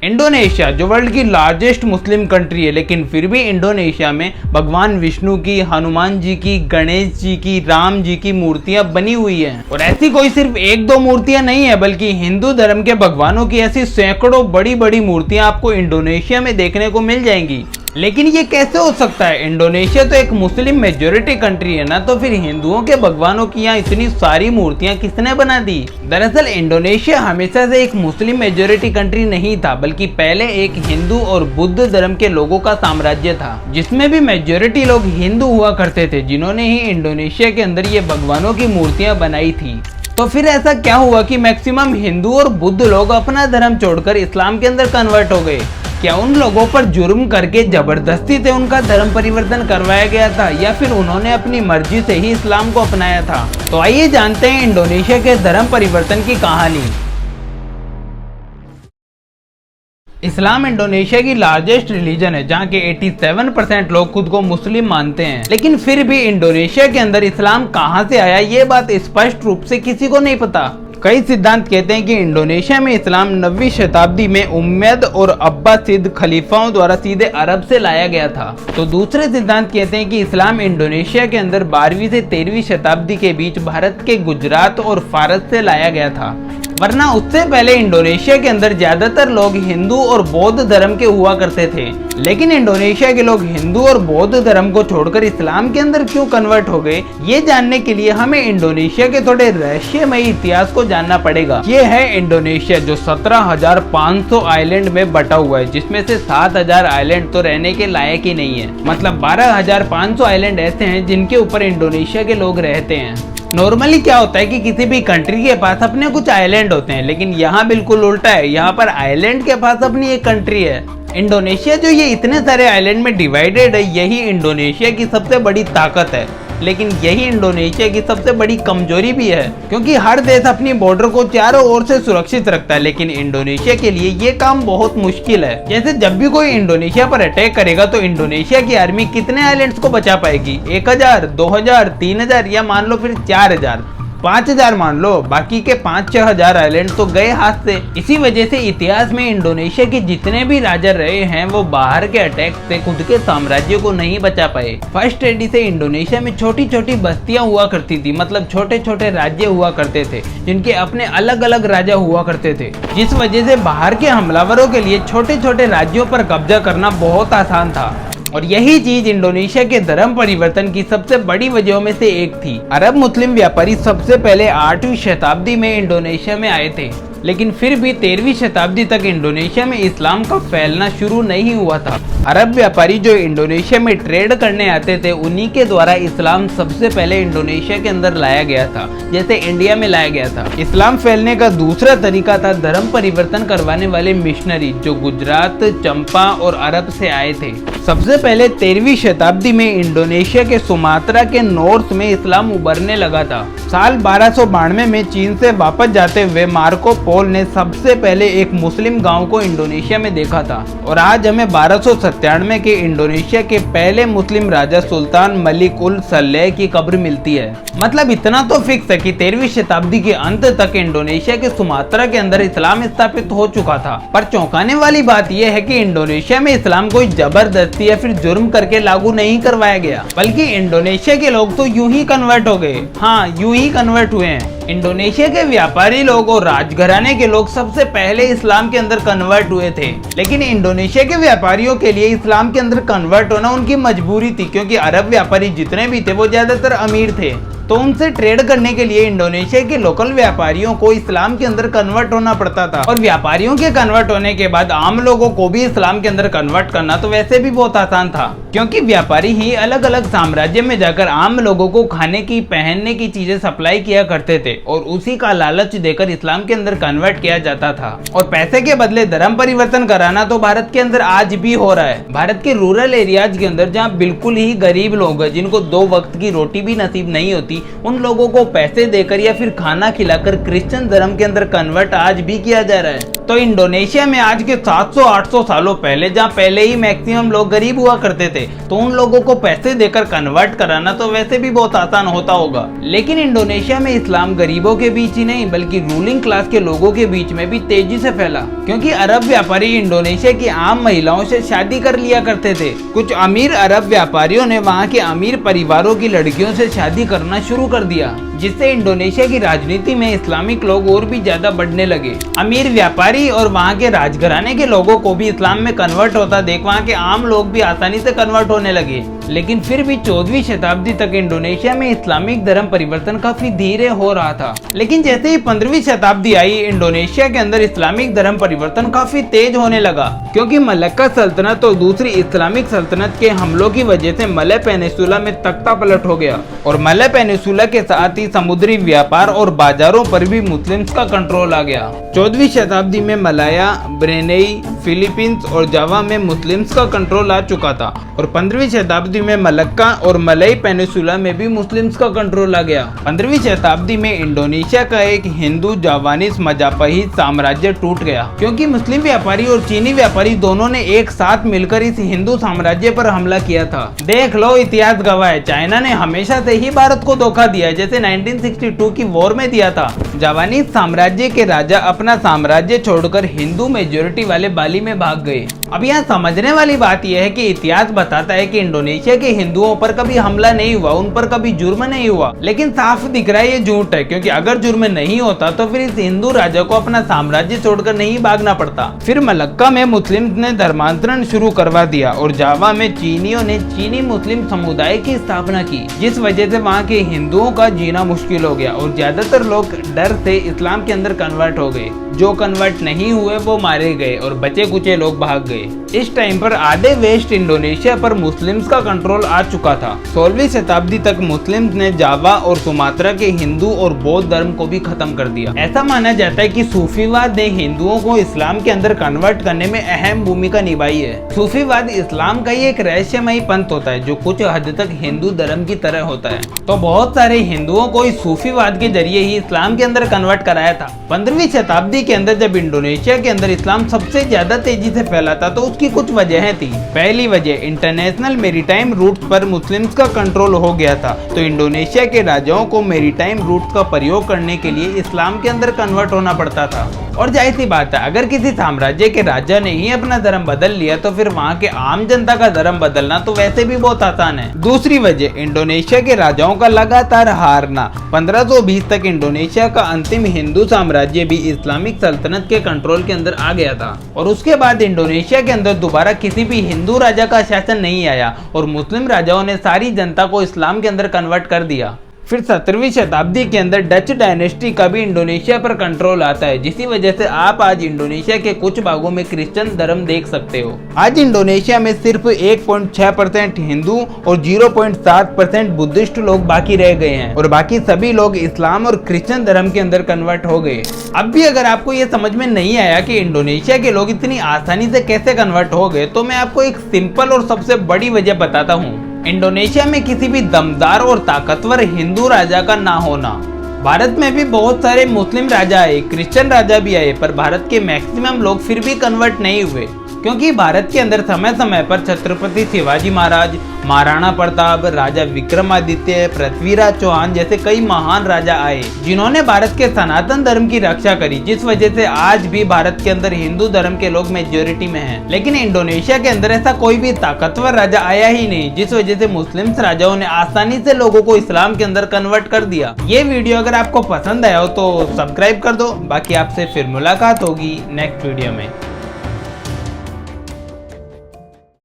Indonesia जो world की largest Muslim country है, लेकिन फिर भी इंडोनेशिया में भगवान विष्णु की, हनुमान जी की, गणेश जी की, राम जी की मूर्तियां बनी हुई हैं। और ऐसी कोई सिर्फ एक दो मूर्तियां नहीं है, बल्कि हिंदू धर्म के भगवानों की ऐसी सैकड़ों बड़ी बड़ी मूर्तियां आपको इंडोनेशिया में देखने को मिल जाएंगी। लेकिन ये कैसे हो सकता है? इंडोनेशिया तो एक मुस्लिम मेजोरिटी कंट्री है ना, तो फिर हिंदुओं के भगवानों की यहाँ इतनी सारी मूर्तियां किसने बना दी? दरअसल इंडोनेशिया हमेशा से एक मुस्लिम मेजोरिटी कंट्री नहीं था, बल्कि पहले एक हिंदू और बुद्ध धर्म के लोगों का साम्राज्य था, जिसमें भी मेजोरिटी लोग हिंदू हुआ करते थे, जिन्होंने ही इंडोनेशिया के अंदर ये भगवानों की मूर्तियां बनाई थी। तो फिर ऐसा क्या हुआ कि मैक्सिमम हिंदू और बुद्ध लोग अपना धर्म छोड़कर इस्लाम के अंदर कन्वर्ट हो गए? क्या उन लोगों पर जुर्म करके जबरदस्ती से उनका धर्म परिवर्तन करवाया गया था, या फिर उन्होंने अपनी मर्जी से ही इस्लाम को अपनाया था? तो आइए जानते हैं इंडोनेशिया के धर्म परिवर्तन की कहानी। इस्लाम इंडोनेशिया की लार्जेस्ट रिलीजन है, जहाँ के 87% लोग खुद को मुस्लिम मानते हैं। लेकिन फिर भी इंडोनेशिया के अंदर इस्लाम कहाँ से आया, ये बात स्पष्ट रूप से किसी को नहीं पता। कई सिद्धांत कहते हैं कि इंडोनेशिया में इस्लाम 9वीं शताब्दी में उम्मयद और अब्बासिद खलीफाओं द्वारा सीधे अरब से लाया गया था। तो दूसरे सिद्धांत कहते हैं कि इस्लाम इंडोनेशिया के अंदर 12वीं से 13वीं शताब्दी के बीच भारत के गुजरात और फारस से लाया गया था, वरना उससे पहले इंडोनेशिया के अंदर ज्यादातर लोग हिंदू और बौद्ध धर्म के हुआ करते थे। लेकिन इंडोनेशिया के लोग हिंदू और बौद्ध धर्म को छोड़कर इस्लाम के अंदर क्यों कन्वर्ट हो गए, ये जानने के लिए हमें इंडोनेशिया के थोड़े रहस्यमयी इतिहास को जानना पड़ेगा। ये है इंडोनेशिया, जो 17,500 आइलैंड में बटा हुआ है, जिसमें से 7,000 आइलैंड तो रहने के लायक ही नहीं है। मतलब 12,500 आइलैंड ऐसे हैं जिनके ऊपर इंडोनेशिया के लोग रहते हैं। नॉर्मली क्या होता है कि किसी भी कंट्री के पास अपने कुछ आइलैंड होते हैं, लेकिन यहाँ बिल्कुल उल्टा है। यहाँ पर आइलैंड के पास अपनी एक कंट्री है। इंडोनेशिया जो ये इतने सारे आइलैंड में डिवाइडेड है, यही इंडोनेशिया की सबसे बड़ी ताकत है। लेकिन यही इंडोनेशिया की सबसे बड़ी कमजोरी भी है, क्योंकि हर देश अपनी बॉर्डर को चारों ओर से सुरक्षित रखता है, लेकिन इंडोनेशिया के लिए ये काम बहुत मुश्किल है। जैसे जब भी कोई इंडोनेशिया पर अटैक करेगा तो इंडोनेशिया की आर्मी कितने आइलैंड्स को बचा पाएगी? 1,000, 2,000, 3,000 या मान लो फिर 4,000, 5,000 मान लो, बाकी के 5-6 हजार आइलैंड तो गए हाथ से। इसी वजह से इतिहास में इंडोनेशिया के जितने भी राजा रहे हैं, वो बाहर के अटैक से खुद के साम्राज्य को नहीं बचा पाए। फर्स्ट एडी से इंडोनेशिया में छोटी छोटी बस्तियां हुआ करती थी, मतलब छोटे छोटे राज्य हुआ करते थे, जिनके अपने अलग अलग राजा हुआ करते थे, जिस वजह से बाहर के हमलावरों के लिए छोटे छोटे राज्यों पर कब्जा करना बहुत आसान था। और यही चीज इंडोनेशिया के धर्म परिवर्तन की सबसे बड़ी वजहों में से एक थी। अरब मुस्लिम व्यापारी सबसे पहले 8वीं शताब्दी में इंडोनेशिया में आए थे, लेकिन फिर भी 13वीं शताब्दी तक इंडोनेशिया में इस्लाम का फैलना शुरू नहीं हुआ था। अरब व्यापारी जो इंडोनेशिया में ट्रेड करने आते थे, उन्हीं के द्वारा इस्लाम सबसे पहले इंडोनेशिया के अंदर लाया गया था, जैसे इंडिया में लाया गया था। इस्लाम फैलने का दूसरा तरीका था धर्म परिवर्तन करवाने वाले मिशनरी, जो गुजरात, चंपा और अरब से आए थे। सबसे पहले 13वीं शताब्दी में इंडोनेशिया के सुमात्रा के नॉर्थ में इस्लाम उभरने लगा था। साल 1292 में चीन से वापस जाते हुए मार्को पोल ने सबसे पहले एक मुस्लिम गांव को इंडोनेशिया में देखा था। और आज हमें 1297 के इंडोनेशिया के पहले मुस्लिम राजा सुल्तान मलिक उल सल्लेह की कब्र मिलती है। मतलब इतना तो फिक्स है कि 13वीं शताब्दी के अंत तक इंडोनेशिया के सुमात्रा के अंदर इस्लाम स्थापित हो चुका था। पर चौंकाने वाली बात यह है कि इंडोनेशिया में इस्लाम कोई जबरदस्ती या फिर जुर्म करके लागू नहीं करवाया गया, बल्कि इंडोनेशिया के लोग तो यूं ही कन्वर्ट हो गए। हाँ, यूं ही कन्वर्ट हुए हैं। इंडोनेशिया के व्यापारी लोग और राजघराने के लोग सबसे पहले इस्लाम के अंदर कन्वर्ट हुए थे, लेकिन इंडोनेशिया के व्यापारियों के लिए इस्लाम के अंदर कन्वर्ट होना उनकी मजबूरी थी, क्योंकि अरब व्यापारी जितने भी थे वो ज्यादातर अमीर थे। तो उनसे ट्रेड करने के लिए इंडोनेशिया के लोकल व्यापारियों को इस्लाम के अंदर कन्वर्ट होना पड़ता था। और व्यापारियों के कन्वर्ट होने के बाद आम लोगों को भी इस्लाम के अंदर कन्वर्ट करना तो वैसे भी बहुत आसान था, क्योंकि व्यापारी ही अलग अलग साम्राज्य में जाकर आम लोगों को खाने की, पहनने की चीजें सप्लाई किया करते थे, और उसी का लालच देकर इस्लाम के अंदर कन्वर्ट किया जाता था। और पैसे के बदले धर्म परिवर्तन कराना तो भारत के अंदर आज भी हो रहा है। भारत के रूरल एरियाज के अंदर जहाँ बिल्कुल ही गरीब लोग हैं, जिनको 2 वक्त की रोटी भी नसीब नहीं होती, उन लोगों को पैसे देकर या फिर खाना खिलाकर क्रिश्चियन धर्म के अंदर कन्वर्ट आज भी किया जा रहा है। तो इंडोनेशिया में आज के 700-800 सालों पहले, जहाँ पहले ही मैक्सिमम लोग गरीब हुआ करते थे, तो उन लोगों को पैसे देकर कन्वर्ट कराना तो वैसे भी बहुत आसान होता होगा। लेकिन इंडोनेशिया में इस्लाम गरीबों के बीच ही नहीं बल्कि रूलिंग क्लास के लोगों के बीच में भी तेजी से फैला, क्योंकि अरब व्यापारी इंडोनेशिया की आम महिलाओं से शादी कर लिया करते थे। कुछ अमीर अरब व्यापारियों ने वहाँ के अमीर परिवारों की लड़कियों से शादी करना शुरू कर दिया, जिससे इंडोनेशिया की राजनीति में इस्लामिक लोग और भी ज्यादा बढ़ने लगे। अमीर व्यापारी और वहाँ के राजघराने के लोगों को भी इस्लाम में कन्वर्ट होता देख वहाँ के आम लोग भी आसानी से कन्वर्ट होने लगे। लेकिन फिर भी 14वीं शताब्दी तक इंडोनेशिया में इस्लामिक धर्म परिवर्तन काफी धीरे हो रहा था। लेकिन जैसे ही 15वीं शताब्दी आई, इंडोनेशिया के अंदर इस्लामिक धर्म परिवर्तन काफी तेज होने लगा, क्योंकि मलक्का सल्तनत और दूसरी इस्लामिक सल्तनत के हमलों की वजह से मलय पेनिनसुला में तख्ता पलट हो गया और मलय पेनिनसुला के साथ ही समुद्री व्यापार और बाजारों पर भी मुस्लिम्स का कंट्रोल आ गया। 14वीं शताब्दी में मलाया, ब्रेनेई, फिलीपींस और जावा में मुस्लिम्स का कंट्रोल आ चुका था और 15वीं शताब्दी में मलक्का और मलई पेनिनसुला में भी मुस्लिम्स का कंट्रोल आ गया। 15वीं शताब्दी में इंडोनेशिया का एक हिंदू जावानीज मजापहित साम्राज्य टूट गया, क्योंकि मुस्लिम व्यापारी और चीनी व्यापारी दोनों ने एक साथ मिलकर इस हिंदू साम्राज्य पर हमला किया था। देख लो, इतिहास गवाह है, चाइना ने हमेशा से ही भारत को धोखा दिया, जैसे 1962 की वॉर में दिया था। जावानीज साम्राज्य के राजा अपना साम्राज्य छोड़कर हिंदू मेजोरिटी वाले बाली में भाग गए। अब यहाँ समझने वाली बात यह है कि इतिहास बताता है कि इंडोनेशिया के हिंदुओं पर कभी हमला नहीं हुआ, उन पर कभी जुर्म नहीं हुआ। लेकिन साफ दिख रहा है ये झूठ है, क्योंकि अगर जुर्म नहीं होता तो फिर इस हिंदू राजा को अपना साम्राज्य छोड़कर नहीं भागना पड़ता। फिर मलक्का में मुस्लिम ने धर्मांतरण शुरू करवा दिया और जावा में चीनियों ने चीनी मुस्लिम समुदाय की स्थापना की, जिस वजह से वहाँ के हिंदुओं का जीना मुश्किल हो गया और ज्यादातर लोग डर से इस्लाम के अंदर कन्वर्ट हो गए। जो कन्वर्ट नहीं हुए वो मारे गए और बचे कुचे लोग भाग गए। इस टाइम पर आधे वेस्ट इंडोनेशिया पर मुस्लिम्स का कंट्रोल आ चुका था। 16वीं शताब्दी तक मुस्लिम्स ने जावा और सुमात्रा के हिंदू और बौद्ध धर्म को भी खत्म कर दिया। ऐसा माना जाता है कि सूफीवाद ने हिंदुओं को इस्लाम के अंदर कन्वर्ट करने में अहम भूमिका निभाई है। सूफीवाद इस्लाम का ही एक रहस्यमयी पंथ होता है जो कुछ हद तक हिंदू धर्म की तरह होता है। तो बहुत सारे हिंदुओं को इस सूफीवाद के जरिए ही इस्लाम के अंदर कन्वर्ट कराया था। 15वीं शताब्दी के अंदर जब इंडोनेशिया के अंदर इस्लाम सबसे ज्यादा तेजी से फैला था तो उसकी कुछ वजहें थी। पहली वजह, इंटरनेशनल मेरीटाइम रूट्स पर मुस्लिम्स का कंट्रोल हो गया था, तो इंडोनेशिया के राजाओं को मेरीटाइम रूट्स का प्रयोग करने के लिए इस्लाम के अंदर कन्वर्ट होना पड़ता था। और जाहिर सी बात है, अगर किसी साम्राज्य के राजा ने ही अपना धर्म बदल लिया तो फिर वहाँ के आम जनता का धर्म बदलना तो वैसे भी बहुत आसान है। दूसरी वजह, इंडोनेशिया के राजाओं का लगातार हारना। 1520 तक इंडोनेशिया का अंतिम हिंदू साम्राज्य भी इस्लामिक सल्तनत के कंट्रोल के अंदर आ गया था और उसके बाद इंडोनेशिया के अंदर दोबारा किसी भी हिंदू राजा का शासन नहीं आया और मुस्लिम राजाओं ने सारी जनता को इस्लाम के अंदर कन्वर्ट कर दिया। फिर 17वीं शताब्दी के अंदर डच डायनेस्टी का भी इंडोनेशिया पर कंट्रोल आता है, जिसकी वजह से आप आज इंडोनेशिया के कुछ भागों में क्रिश्चियन धर्म देख सकते हो। आज इंडोनेशिया में सिर्फ 1.6% हिंदू और 0.7% बुद्धिस्ट लोग बाकी रह गए हैं और बाकी सभी लोग इस्लाम और क्रिश्चियन धर्म के अंदर कन्वर्ट हो गए। अब भी अगर आपको ये समझ में नहीं आया कि इंडोनेशिया के लोग इतनी आसानी से कैसे कन्वर्ट हो गए, तो मैं आपको एक सिंपल और सबसे बड़ी वजह बताता हूँ। इंडोनेशिया में किसी भी दमदार और ताकतवर हिंदू राजा का ना होना। भारत में भी बहुत सारे मुस्लिम राजा आए, क्रिश्चियन राजा भी आए, पर भारत के मैक्सिमम लोग फिर भी कन्वर्ट नहीं हुए, क्योंकि भारत के अंदर समय समय पर छत्रपति शिवाजी महाराज, महाराणा प्रताप, राजा विक्रमादित्य, पृथ्वीराज चौहान जैसे कई महान राजा आए, जिन्होंने भारत के सनातन धर्म की रक्षा करी, जिस वजह से आज भी भारत के अंदर हिंदू धर्म के लोग मेजोरिटी में हैं। लेकिन इंडोनेशिया के अंदर ऐसा कोई भी ताकतवर राजा आया ही नहीं, जिस वजह से मुस्लिम राजाओं ने आसानी से लोगों को इस्लाम के अंदर कन्वर्ट कर दिया। ये वीडियो अगर आपको पसंद आया हो तो सब्सक्राइब कर दो। बाकी आपसे फिर मुलाकात होगी नेक्स्ट वीडियो में।